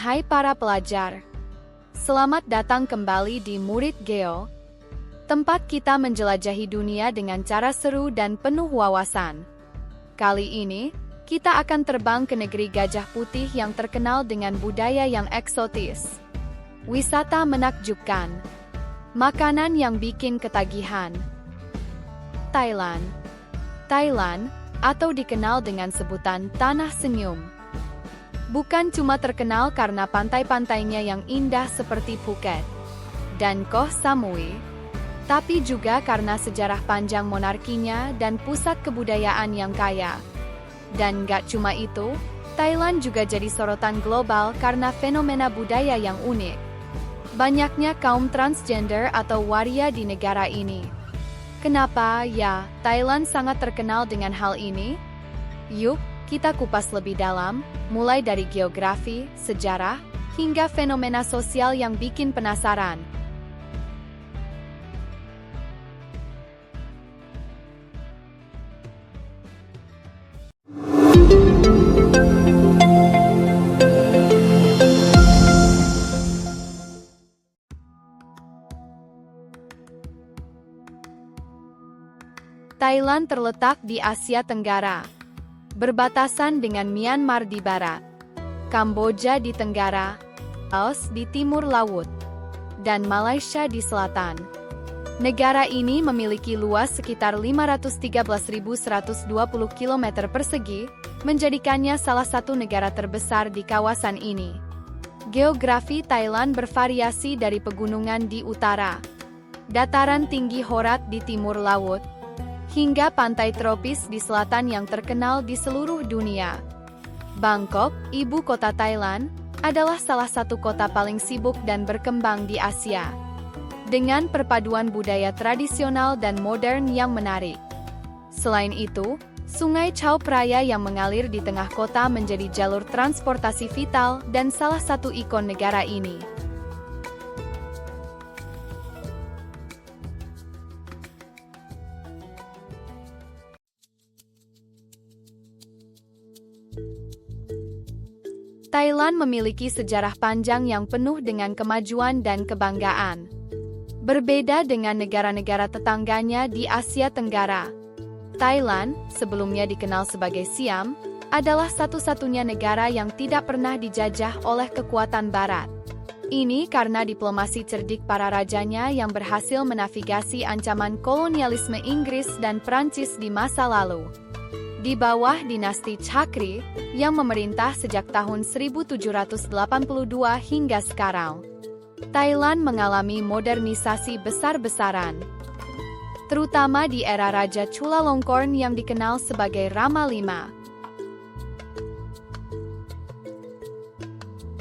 Hai para pelajar, selamat datang kembali di Murid Geo, tempat kita menjelajahi dunia dengan cara seru dan penuh wawasan. Kali ini, kita akan terbang ke negeri Gajah Putih yang terkenal dengan budaya yang eksotis, wisata menakjubkan, makanan yang bikin ketagihan. Thailand. Thailand, atau dikenal dengan sebutan Tanah Senyum, bukan cuma terkenal karena pantai-pantainya yang indah seperti Phuket dan Koh Samui, tapi juga karena sejarah panjang monarkinya dan pusat kebudayaan yang kaya. Dan gak cuma itu, Thailand juga jadi sorotan global karena fenomena budaya yang unik. Banyaknya kaum transgender atau waria di negara ini. Kenapa ya Thailand sangat terkenal dengan hal ini? Yuk, kita kupas lebih dalam, mulai dari geografi, sejarah, hingga fenomena sosial yang bikin penasaran. Thailand terletak di Asia Tenggara, berbatasan dengan Myanmar di barat, Kamboja di tenggara, Laos di timur laut, dan Malaysia di selatan. Negara ini memiliki luas sekitar 513.120 km persegi, menjadikannya salah satu negara terbesar di kawasan ini. Geografi Thailand bervariasi dari pegunungan di utara, dataran tinggi Horat di timur laut, hingga pantai tropis di selatan yang terkenal di seluruh dunia. Bangkok, ibu kota Thailand, adalah salah satu kota paling sibuk dan berkembang di Asia, dengan perpaduan budaya tradisional dan modern yang menarik. Selain itu, Sungai Chao Phraya yang mengalir di tengah kota menjadi jalur transportasi vital dan salah satu ikon negara ini. Thailand memiliki sejarah panjang yang penuh dengan kemajuan dan kebanggaan. Berbeda dengan negara-negara tetangganya di Asia Tenggara, Thailand, sebelumnya dikenal sebagai Siam, adalah satu-satunya negara yang tidak pernah dijajah oleh kekuatan Barat. Ini karena diplomasi cerdik para rajanya yang berhasil menavigasi ancaman kolonialisme Inggris dan Prancis di masa lalu. Di bawah dinasti Chakri, yang memerintah sejak tahun 1782 hingga sekarang, Thailand mengalami modernisasi besar-besaran, terutama di era Raja Chulalongkorn yang dikenal sebagai Rama V.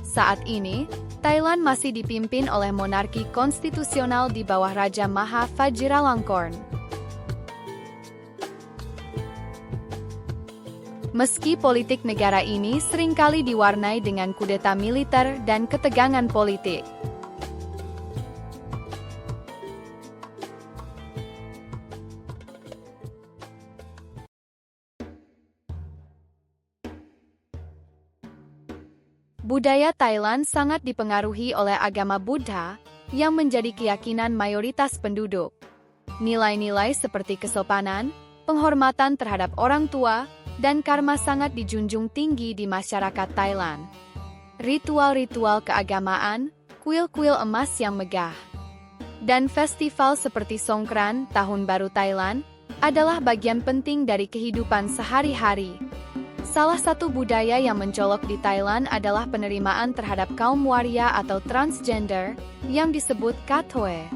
Saat ini, Thailand masih dipimpin oleh monarki konstitusional di bawah Raja Maha Vajiralongkorn. Meski politik negara ini seringkali diwarnai dengan kudeta militer dan ketegangan politik, budaya Thailand sangat dipengaruhi oleh agama Buddha, yang menjadi keyakinan mayoritas penduduk. Nilai-nilai seperti kesopanan, penghormatan terhadap orang tua, dan karma sangat dijunjung tinggi di masyarakat Thailand. Ritual-ritual keagamaan, kuil-kuil emas yang megah, dan festival seperti Songkran, Tahun Baru Thailand, adalah bagian penting dari kehidupan sehari-hari. Salah satu budaya yang mencolok di Thailand adalah penerimaan terhadap kaum waria atau transgender, yang disebut Kathoe.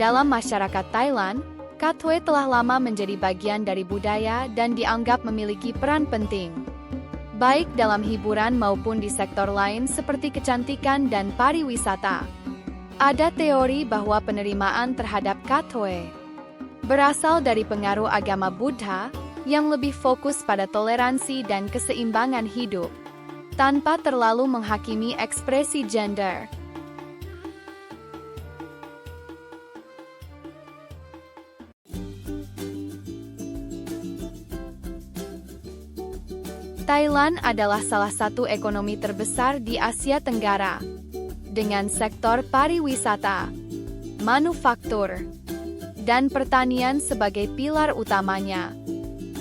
Dalam masyarakat Thailand, Kathoe telah lama menjadi bagian dari budaya dan dianggap memiliki peran penting, baik dalam hiburan maupun di sektor lain seperti kecantikan dan pariwisata. Ada teori bahwa penerimaan terhadap Kathoe berasal dari pengaruh agama Buddha yang lebih fokus pada toleransi dan keseimbangan hidup, tanpa terlalu menghakimi ekspresi gender. Thailand adalah salah satu ekonomi terbesar di Asia Tenggara, dengan sektor pariwisata, manufaktur, dan pertanian sebagai pilar utamanya.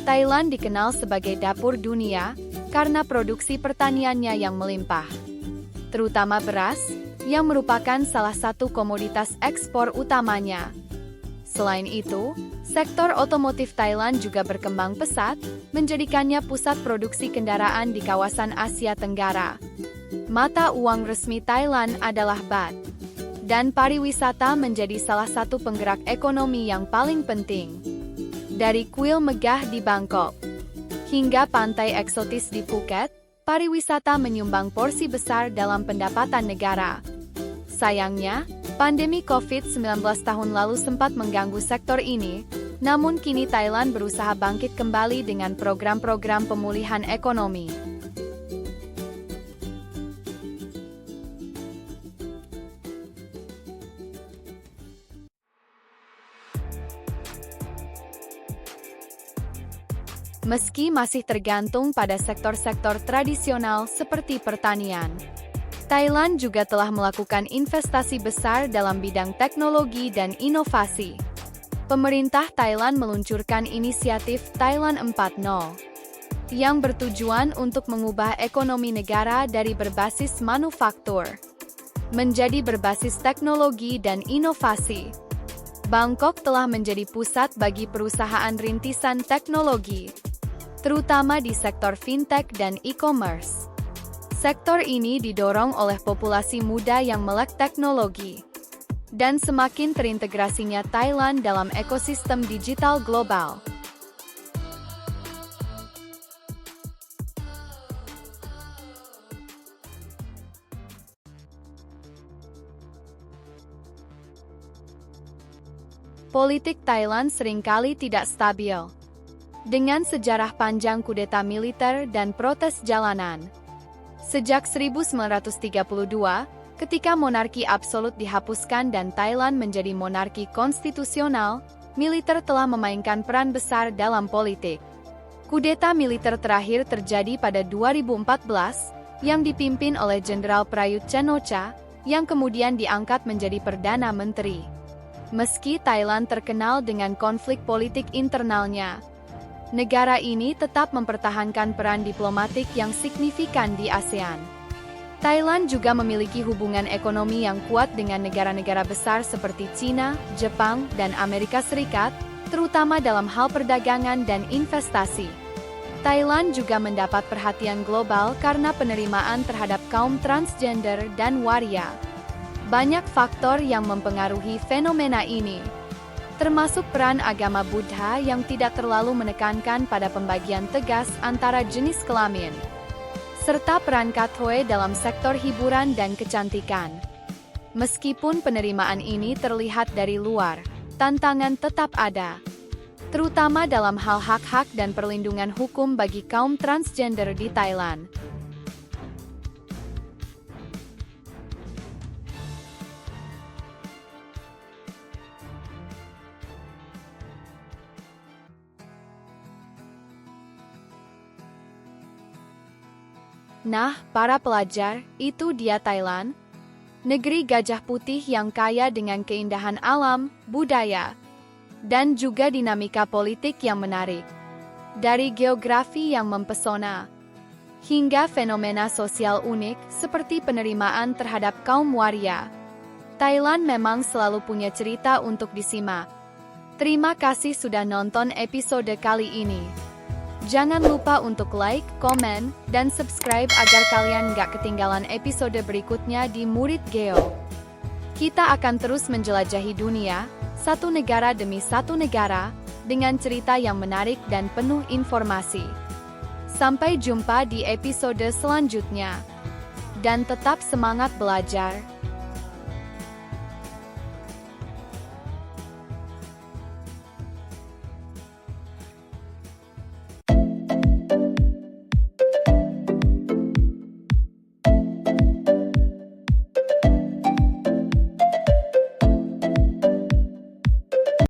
Thailand dikenal sebagai dapur dunia karena produksi pertaniannya yang melimpah, terutama beras, yang merupakan salah satu komoditas ekspor utamanya. Selain itu, sektor otomotif Thailand juga berkembang pesat, menjadikannya pusat produksi kendaraan di kawasan Asia Tenggara. Mata uang resmi Thailand adalah baht, dan pariwisata menjadi salah satu penggerak ekonomi yang paling penting. Dari kuil megah di Bangkok hingga pantai eksotis di Phuket, pariwisata menyumbang porsi besar dalam pendapatan negara. Sayangnya, pandemi COVID-19 tahun lalu sempat mengganggu sektor ini, namun kini Thailand berusaha bangkit kembali dengan program-program pemulihan ekonomi. Meski masih tergantung pada sektor-sektor tradisional seperti pertanian, Thailand juga telah melakukan investasi besar dalam bidang teknologi dan inovasi. Pemerintah Thailand meluncurkan inisiatif Thailand 4.0 yang bertujuan untuk mengubah ekonomi negara dari berbasis manufaktur menjadi berbasis teknologi dan inovasi. Bangkok telah menjadi pusat bagi perusahaan rintisan teknologi, terutama di sektor fintech dan e-commerce. Sektor ini didorong oleh populasi muda yang melek teknologi, dan semakin terintegrasinya Thailand dalam ekosistem digital global. Politik Thailand seringkali tidak stabil, dengan sejarah panjang kudeta militer dan protes jalanan. Sejak 1932, ketika monarki absolut dihapuskan dan Thailand menjadi monarki konstitusional, militer telah memainkan peran besar dalam politik. Kudeta militer terakhir terjadi pada 2014, yang dipimpin oleh Jenderal Prayut Chan-o-cha, yang kemudian diangkat menjadi Perdana Menteri. Meski Thailand terkenal dengan konflik politik internalnya, negara ini tetap mempertahankan peran diplomatik yang signifikan di ASEAN. Thailand juga memiliki hubungan ekonomi yang kuat dengan negara-negara besar seperti China, Jepang, dan Amerika Serikat, terutama dalam hal perdagangan dan investasi. Thailand juga mendapat perhatian global karena penerimaan terhadap kaum transgender dan waria. Banyak faktor yang mempengaruhi fenomena ini, termasuk peran agama Buddha yang tidak terlalu menekankan pada pembagian tegas antara jenis kelamin, serta peran Kathoe dalam sektor hiburan dan kecantikan. Meskipun penerimaan ini terlihat dari luar, tantangan tetap ada, terutama dalam hal hak-hak dan perlindungan hukum bagi kaum transgender di Thailand. Nah, para pelajar, itu dia Thailand, negeri gajah putih yang kaya dengan keindahan alam, budaya, dan juga dinamika politik yang menarik. Dari geografi yang mempesona, hingga fenomena sosial unik seperti penerimaan terhadap kaum waria, Thailand memang selalu punya cerita untuk disimak. Terima kasih sudah nonton episode kali ini. Jangan lupa untuk like, komen, dan subscribe agar kalian nggak ketinggalan episode berikutnya di Murid Geo. Kita akan terus menjelajahi dunia, satu negara demi satu negara, dengan cerita yang menarik dan penuh informasi. Sampai jumpa di episode selanjutnya. Dan tetap semangat belajar.